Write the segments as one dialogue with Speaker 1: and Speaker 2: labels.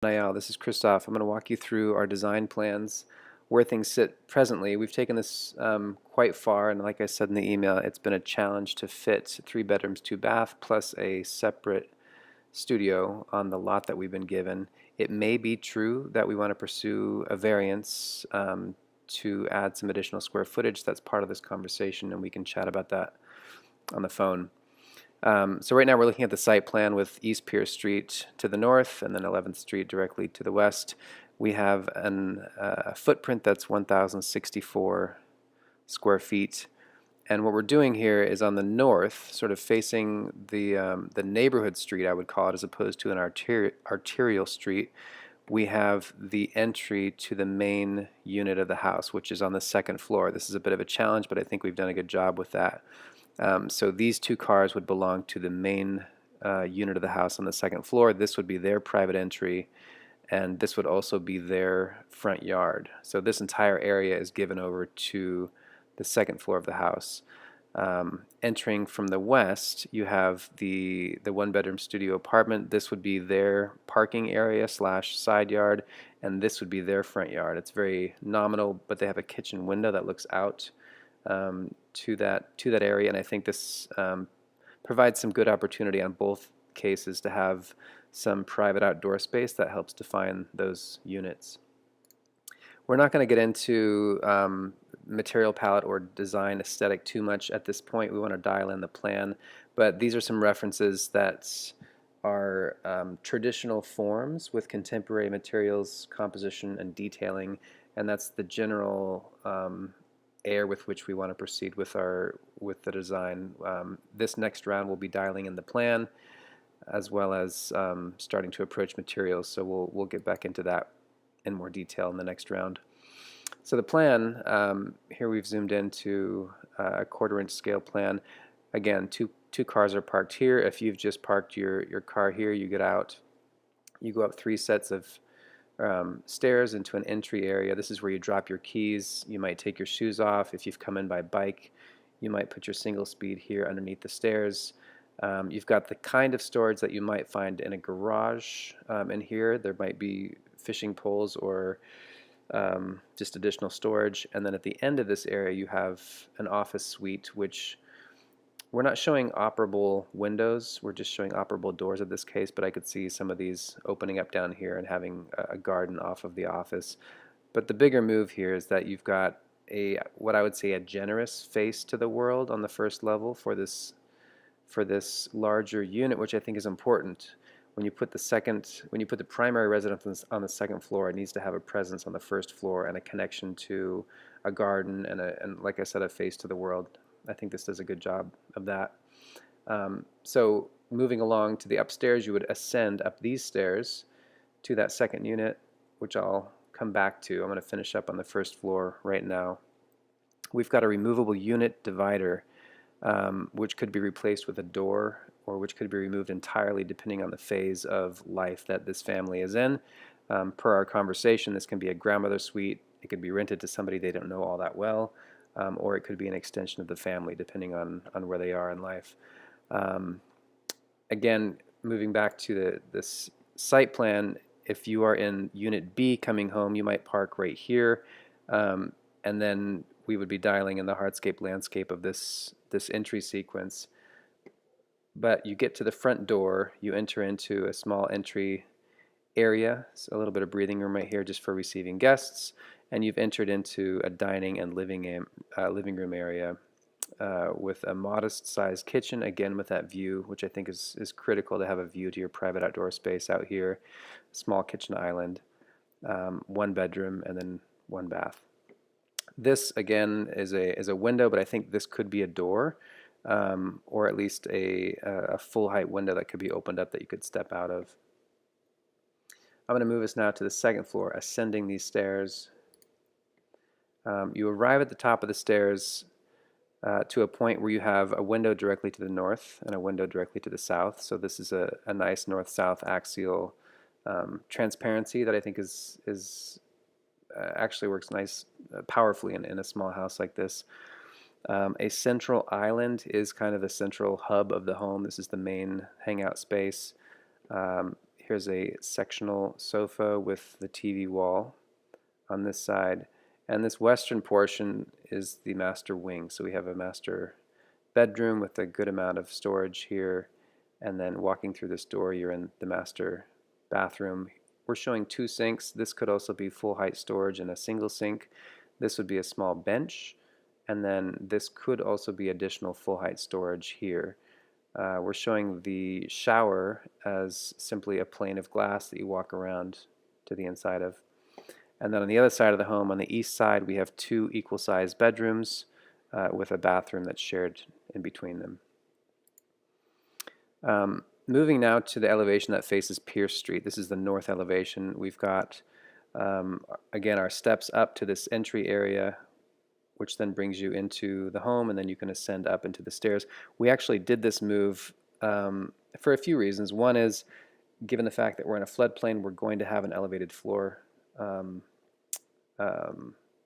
Speaker 1: Niall, this is Christoph. I'm going to walk you through our design plans, where things sit presently. We've taken this quite far, and like I said in the email, it's been a challenge to fit 3 bedrooms, 2 bath, plus a separate studio on the lot that we've been given. It may be true that we want to pursue a variance to add some additional square footage. That's part of this conversation, and we can chat about that on the phone. So right now we're looking at the site plan with East Pierce Street to the north and then 11th Street directly to the west. We have a footprint that's 1,064 square feet. And what we're doing here is on the north, sort of facing the neighborhood street, I would call it, as opposed to an arterial street, we have the entry to the main unit of the house, which is on the second floor. This is a bit of a challenge, but I think we've done a good job with that. So these 2 cars would belong to the main unit of the house on the second floor. This would be their private entry, and this would also be their front yard. So this entire area is given over to the second floor of the house. Entering from the west, you have the 1 bedroom studio apartment. This would be their parking area slash side yard, and this would be their front yard. It's very nominal, but they have a kitchen window that looks out to that area, and I think this provides some good opportunity on both cases to have some private outdoor space that helps define those units. We're not going to get into material palette or design aesthetic too much at this point. We want to dial in the plan, but these are some references that are traditional forms with contemporary materials, composition, and detailing, and that's the general air with which we want to proceed with the design. This next round we'll be dialing in the plan as well as starting to approach materials, so we'll get back into that in more detail in the next round. So the plan, here we've zoomed into a 1/4 inch scale plan. Again, two cars are parked here. If you've just parked your car here, you get out, you go up 3 sets of stairs into an entry area. This is where you drop your keys. You might take your shoes off. If you've come in by bike, you might put your single speed here underneath the stairs. You've got the kind of storage that you might find in a garage in here. There might be fishing poles or just additional storage. And then at the end of this area, you have an office suite, which we're not showing operable windows, we're just showing operable doors in this case, but I could see some of these opening up down here and having a garden off of the office. But the bigger move here is that you've got what I would say a generous face to the world on the first level for this larger unit, which I think is important. When you put the primary residence on the second floor, it needs to have a presence on the first floor and a connection to a garden and like I said, a face to the world. I think this does a good job of that. So moving along to the upstairs, you would ascend up these stairs to that second unit, which I'll come back to. I'm going to finish up on the first floor right now. We've got a removable unit divider, which could be replaced with a door or which could be removed entirely depending on the phase of life that this family is in. Per our conversation, this can be a grandmother suite. It could be rented to somebody they don't know all that well. Or it could be an extension of the family depending on where they are in life. Again, moving back to this site plan, if you are in Unit B coming home, you might park right here, and then we would be dialing in the hardscape landscape of this entry sequence. But you get to the front door, you enter into a small entry area, so a little bit of breathing room right here just for receiving guests, and you've entered into a dining and living room area with a modest sized kitchen, again with that view, which I think is critical to have a view to your private outdoor space out here. Small kitchen island, 1 bedroom, and then 1 bath. This again is a window, but I think this could be a door, or at least a full height window that could be opened up that you could step out of. I'm going to move us now to the second floor, ascending these stairs. You arrive at the top of the stairs to a point where you have a window directly to the north and a window directly to the south. So this is a nice north-south axial transparency that I think is actually works nice, powerfully in a small house like this. A central island is kind of the central hub of the home. This is the main hangout space. Here's a sectional sofa with the TV wall on this side. And this western portion is the master wing. So we have a master bedroom with a good amount of storage here. And then walking through this door, you're in the master bathroom. We're showing 2 sinks. This could also be full height storage and a single sink. This would be a small bench. And then this could also be additional full height storage here. We're showing the shower as simply a plane of glass that you walk around to the inside of. And then on the other side of the home, on the east side, we have 2 equal-sized bedrooms with a bathroom that's shared in between them. Moving now to the elevation that faces Pierce Street. This is the north elevation. We've got, again, our steps up to this entry area, which then brings you into the home, and then you can ascend up into the stairs. We actually did this move for a few reasons. One is, given the fact that we're in a floodplain, we're going to have an elevated floor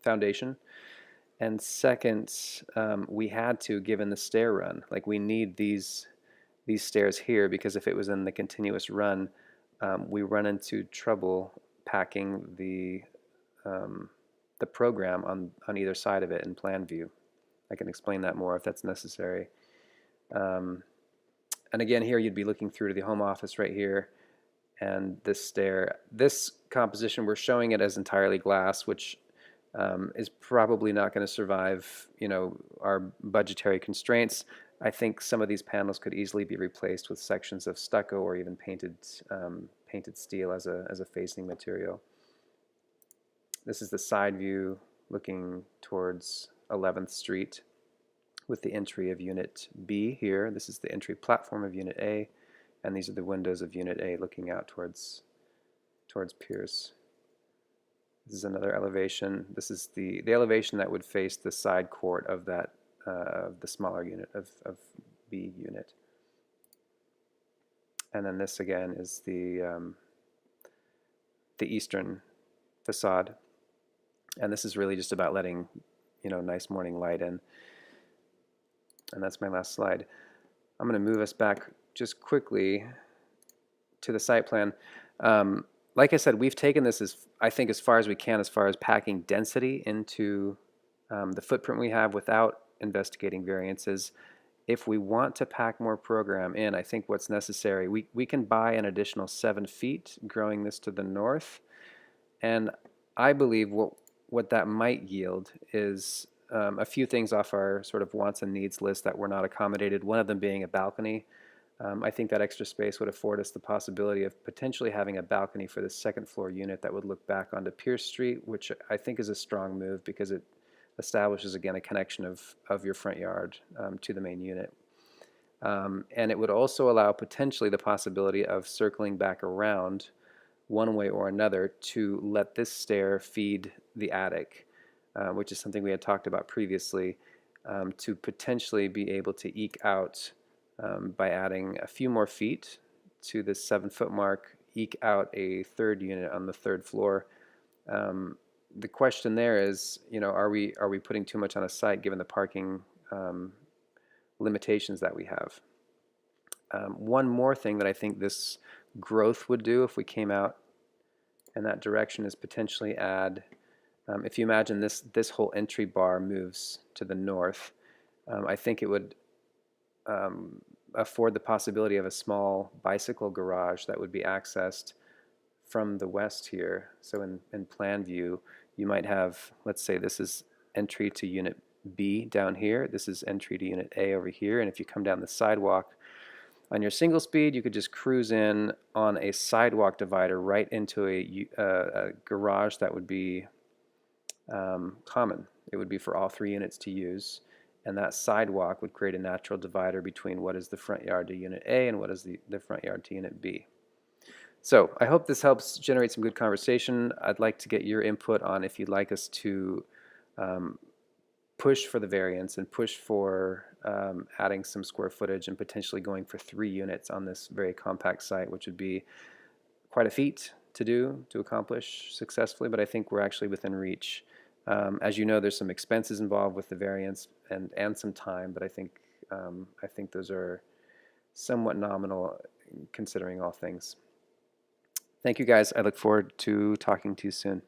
Speaker 1: foundation. And second, we had to, given the stair run, like we need these stairs here, because if it was in the continuous run, we run into trouble packing the program on either side of it in plan view. I can explain that more if that's necessary. And again, here you'd be looking through to the home office right here, and this stair. This composition, we're showing it as entirely glass, which is probably not going to survive, our budgetary constraints. I think some of these panels could easily be replaced with sections of stucco or even painted steel as a facing material. This is the side view looking towards 11th Street with the entry of Unit B here. This is the entry platform of Unit A, and these are the windows of Unit A looking out towards Pierce. This is another elevation. This is the elevation that would face the side court of that the smaller unit of B unit. And then this again is the eastern facade. And this is really just about letting, nice morning light in. And that's my last slide. I'm going to move us back just quickly to the site plan. Like I said, we've taken this I think as far as we can, as far as packing density into the footprint we have without investigating variances. If we want to pack more program in, I think what's necessary, we can buy an additional 7 feet, growing this to the north. And I believe what that might yield is a few things off our sort of wants and needs list that were not accommodated, one of them being a balcony. I think that extra space would afford us the possibility of potentially having a balcony for the second floor unit that would look back onto Pierce Street, which I think is a strong move because it establishes, again, a connection of your front yard to the main unit. And it would also allow potentially the possibility of circling back around one way or another to let this stair feed the attic, which is something we had talked about previously, to potentially be able to eke out by adding a few more feet to this 7-foot mark, eke out a third unit on the third floor. The question there is, are we putting too much on a site given the parking limitations that we have? One more thing that I think this growth would do if we came out in that direction is potentially add, if you imagine this whole entry bar moves to the north, I think it would afford the possibility of a small bicycle garage that would be accessed from the west here. So in plan view, you might have, let's say this is entry to Unit B down here, this is entry to Unit A over here, and if you come down the sidewalk on your single speed, you could just cruise in on a sidewalk divider right into a garage that would be common. It would be for all 3 units to use, and that sidewalk would create a natural divider between what is the front yard to Unit A and what is the front yard to Unit B. So I hope this helps generate some good conversation. I'd like to get your input on if you'd like us to push for the variance and push for adding some square footage and potentially going for 3 units on this very compact site, which would be quite a feat to accomplish successfully, but I think we're actually within reach. As you know, there's some expenses involved with the variance and some time, but I think those are somewhat nominal considering all things. Thank you guys. I look forward to talking to you soon.